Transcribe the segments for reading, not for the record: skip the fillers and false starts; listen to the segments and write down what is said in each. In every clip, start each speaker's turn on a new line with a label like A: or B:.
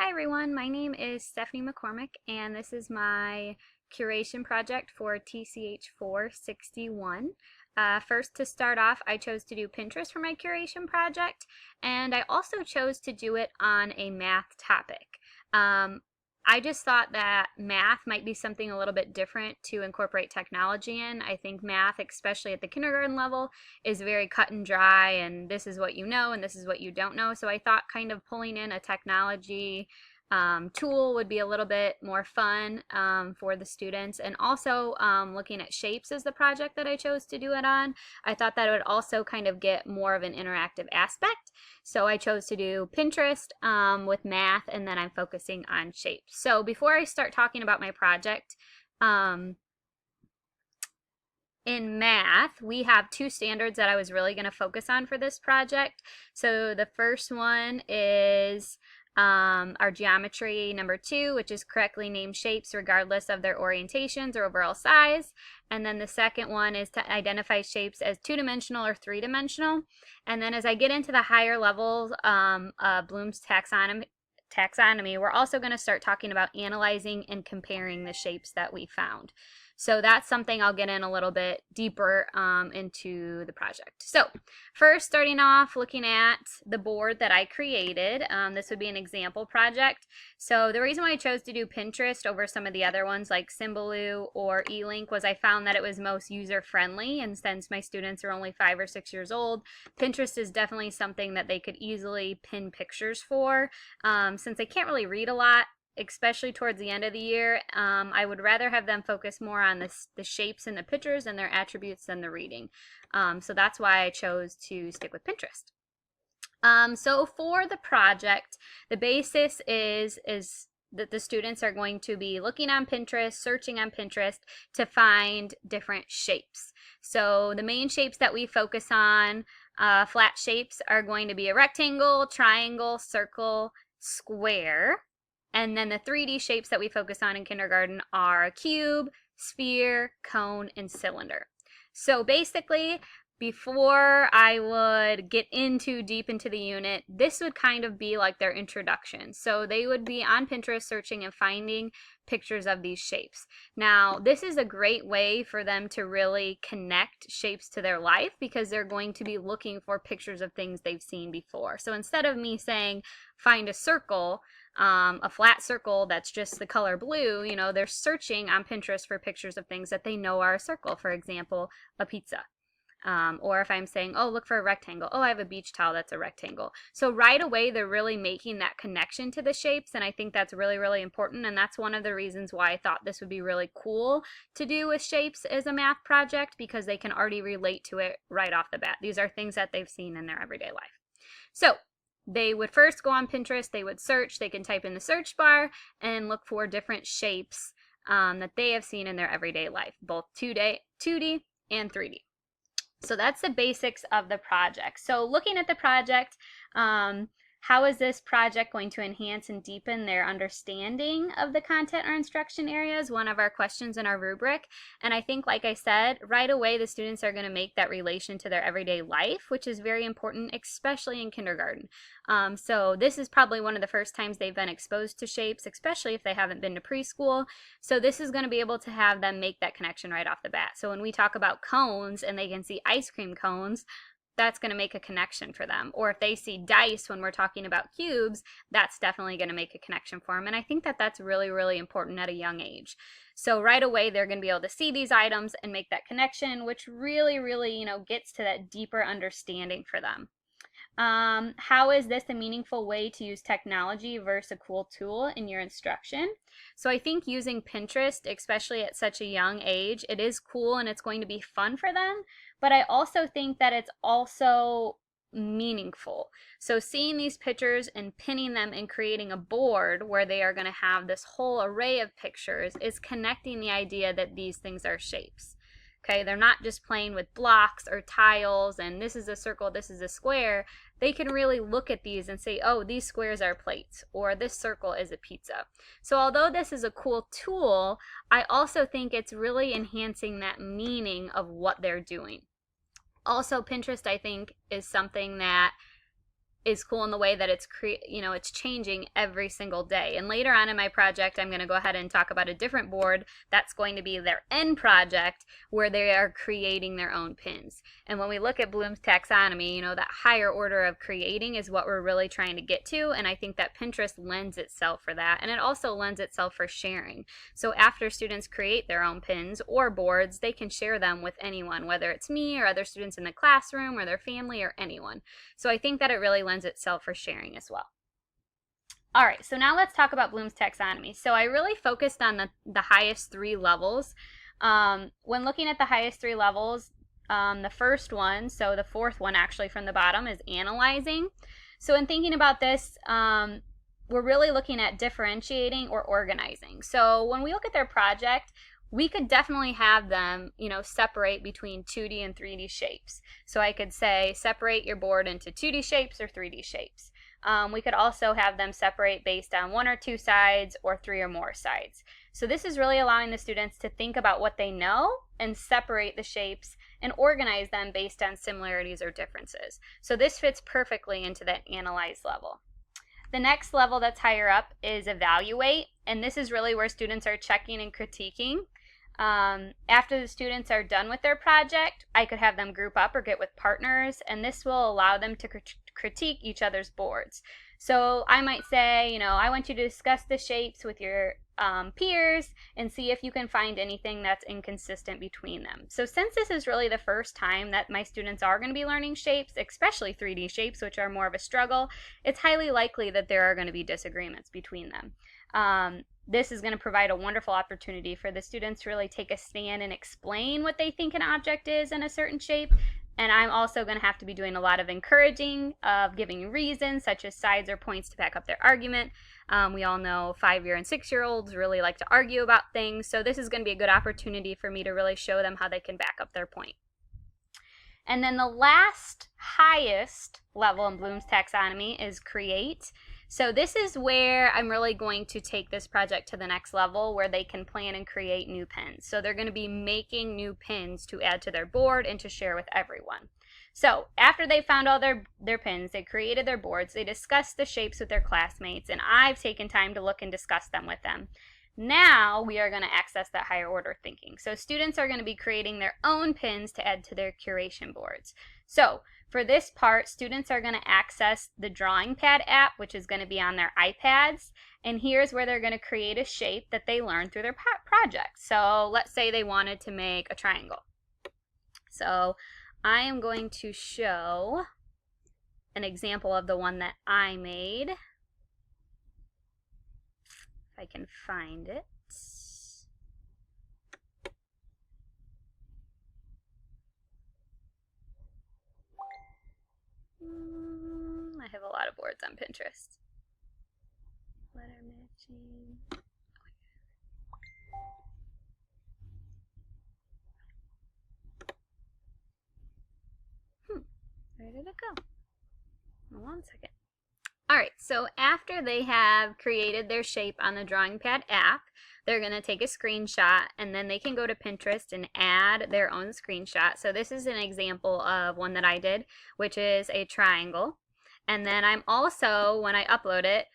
A: Hi everyone, my name is Stephanie McCormick and this is my curation project for TCH 461. First, to start off, I chose to do Pinterest for my curation project, and I also chose to do it on a math topic. I just thought that math might be something a little bit different to incorporate technology in. I think math, especially at the kindergarten level, is very cut and dry, and this is what you know and this is what you don't know. So I thought kind of pulling in a technology tool would be a little bit more fun for the students. And also looking at shapes as the project that I chose to do it on, I thought that it would also kind of get more of an interactive aspect. So I chose to do Pinterest with math, and then I'm focusing on shapes. So before I start talking about my project, in math, we have two standards that I was really going to focus on for this project. So the first one is our geometry number 2, which is correctly named shapes regardless of their orientations or overall size. And then the second one is to identify shapes as 2-dimensional or 3-dimensional. And then as I get into the higher levels of Bloom's taxonomy, we're also going to start talking about analyzing and comparing the shapes that we found. So that's something I'll get in a little bit deeper into the project. So first, starting off looking at the board that I created, this would be an example project. So the reason why I chose to do Pinterest over some of the other ones like Symbaloo or eLink was I found that it was most user-friendly, and since my students are only 5 or 6 years old, Pinterest is definitely something that they could easily pin pictures for. Since they can't really read a lot, especially towards the end of the year, I would rather have them focus more on the shapes and the pictures and their attributes than the reading. So that's why I chose to stick with Pinterest. So for the project, the basis is that the students are going to be looking on Pinterest, searching on Pinterest to find different shapes. So the main shapes that we focus on, flat shapes, are going to be a rectangle, triangle, circle, square. And then the 3D shapes that we focus on in kindergarten are a cube, sphere, cone, and cylinder. So basically, before I would get deep into the unit, this would kind of be like their introduction. So they would be on Pinterest searching and finding pictures of these shapes. Now, this is a great way for them to really connect shapes to their life because they're going to be looking for pictures of things they've seen before. So instead of me saying, find a circle, a flat circle that's just the color blue, they're searching on Pinterest for pictures of things that they know are a circle. For example, a pizza. Or if I'm saying, oh, look for a rectangle. Oh, I have a beach towel that's a rectangle. So right away, they're really making that connection to the shapes, and I think that's really, really important, and that's one of the reasons why I thought this would be really cool to do with shapes as a math project, because they can already relate to it right off the bat. These are things that they've seen in their everyday life. So they would first go on Pinterest, they would search, they can type in the search bar and look for different shapes that they have seen in their everyday life, both 2D and 3D. So that's the basics of the project. So looking at the project, how is this project going to enhance and deepen their understanding of the content or instruction areas? One of our questions in our rubric. And I think, like I said, right away the students are going to make that relation to their everyday life, which is very important, especially in kindergarten. So this is probably one of the first times they've been exposed to shapes, especially if they haven't been to preschool. So this is going to be able to have them make that connection right off the bat. So when we talk about cones and they can see ice cream cones, that's going to make a connection for them. Or if they see dice when we're talking about cubes, that's definitely going to make a connection for them. And I think that that's really, really important at a young age. So right away, they're going to be able to see these items and make that connection, which really, really, gets to that deeper understanding for them. How is this a meaningful way to use technology versus a cool tool in your instruction? So I think using Pinterest, especially at such a young age, it is cool and it's going to be fun for them, but I also think that it's also meaningful. So seeing these pictures and pinning them and creating a board where they are going to have this whole array of pictures is connecting the idea that these things are shapes. Okay, they're not just playing with blocks or tiles and this is a circle, this is a square. They can really look at these and say, oh, these squares are plates, or this circle is a pizza. So although this is a cool tool, I also think it's really enhancing that meaning of what they're doing. Also, Pinterest, I think, is something that is cool in the way that it's changing every single day. And later on in my project, I'm going to go ahead and talk about a different board that's going to be their end project where they are creating their own pins. And when we look at Bloom's taxonomy, that higher order of creating is what we're really trying to get to. And I think that Pinterest lends itself for that. And it also lends itself for sharing. So after students create their own pins or boards, they can share them with anyone, whether it's me or other students in the classroom or their family or anyone. So I think that it really lends itself for sharing as well. All right, so now let's talk about Bloom's taxonomy. So I really focused on the highest 3 levels. When looking at the highest 3 levels, the first one, so the 4th one actually from the bottom, is analyzing. So in thinking about this, we're really looking at differentiating or organizing. So when we look at their project, we could definitely have them, separate between 2D and 3D shapes. So I could say separate your board into 2D shapes or 3D shapes. We could also have them separate based on 1 or 2 sides or 3 or more sides. So this is really allowing the students to think about what they know and separate the shapes and organize them based on similarities or differences. So this fits perfectly into that analyze level. The next level that's higher up is evaluate, and this is really where students are checking and critiquing. After the students are done with their project, I could have them group up or get with partners, and this will allow them to critique each other's boards. So I might say, I want you to discuss the shapes with your peers and see if you can find anything that's inconsistent between them. So since this is really the first time that my students are going to be learning shapes, especially 3D shapes, which are more of a struggle, it's highly likely that there are going to be disagreements between them. This is going to provide a wonderful opportunity for the students to really take a stand and explain what they think an object is in a certain shape. And I'm also going to have to be doing a lot of encouraging of giving reasons such as sides or points to back up their argument. We all know 5-year and 6-year-olds really like to argue about things. So this is going to be a good opportunity for me to really show them how they can back up their point. And then the last highest level in Bloom's taxonomy is create. So this is where I'm really going to take this project to the next level where they can plan and create new pins. So they're going to be making new pins to add to their board and to share with everyone. So after they found all their pins, they created their boards, they discussed the shapes with their classmates, and I've taken time to look and discuss them with them. Now we are going to access that higher order thinking. So students are going to be creating their own pins to add to their curation boards. So for this part, students are going to access the drawing pad app, which is going to be on their iPads. And here's where they're going to create a shape that they learned through their project. So let's say they wanted to make a triangle. So I am going to show an example of the one that I made. I can find it. I have a lot of boards on Pinterest. Letter matching. Where did it go? One second. Alright, so after they have created their shape on the drawing pad app, they're going to take a screenshot and then they can go to Pinterest and add their own screenshot. So this is an example of one that I did, which is a triangle. And then I'm also, when I upload it,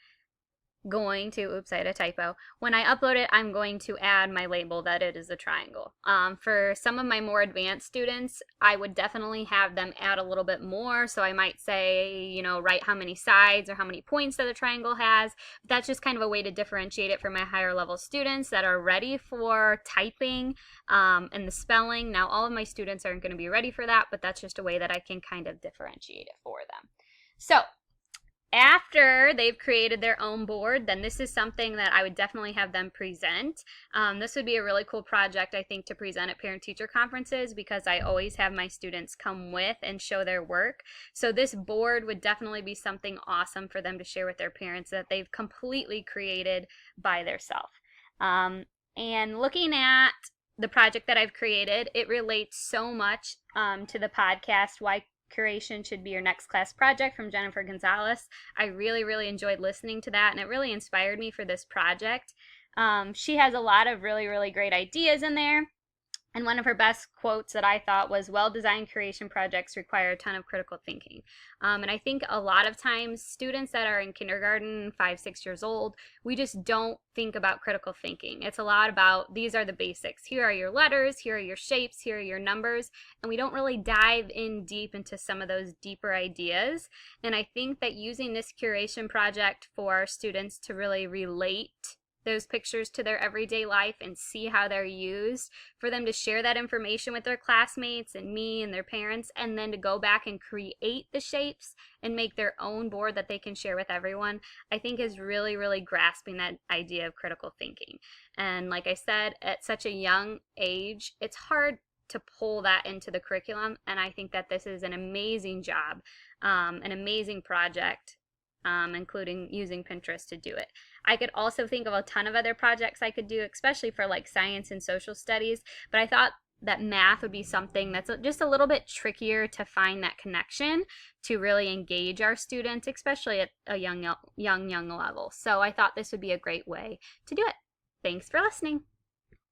A: going to, oops, I had a typo. When I upload it, I'm going to add my label that it is a triangle. For some of my more advanced students, I would definitely have them add a little bit more. So I might say, write how many sides or how many points that a triangle has. That's just kind of a way to differentiate it for my higher level students that are ready for typing and the spelling. Now, all of my students aren't going to be ready for that, but that's just a way that I can kind of differentiate it for them. So after they've created their own board, then this is something that I would definitely have them present. This would be a really cool project, I think, to present at parent-teacher conferences because I always have my students come with and show their work. So this board would definitely be something awesome for them to share with their parents that they've completely created by themselves. And looking at the project that I've created, it relates so much to the podcast, Why Curation Should Be Your Next Class Project from Jennifer Gonzalez. I really enjoyed listening to that, and it really inspired me for this project. She has a lot of really great ideas in there. And one of her best quotes that I thought was, well-designed curation projects require a ton of critical thinking. And I think a lot of times students that are in kindergarten, 5, 6 years old, we just don't think about critical thinking. It's a lot about, these are the basics. Here are your letters, here are your shapes, here are your numbers, and we don't really dive in deep into some of those deeper ideas. And I think that using this curation project for students to really relate those pictures to their everyday life and see how they're used, for them to share that information with their classmates and me and their parents, and then to go back and create the shapes and make their own board that they can share with everyone, I think is really, really grasping that idea of critical thinking. And like I said, at such a young age, it's hard to pull that into the curriculum, and I think that this is an amazing job, an amazing project, including using Pinterest to do it. I could also think of a ton of other projects I could do, especially for like science and social studies, but I thought that math would be something that's just a little bit trickier to find that connection to really engage our students, especially at a young level. So I thought this would be a great way to do it. Thanks for listening.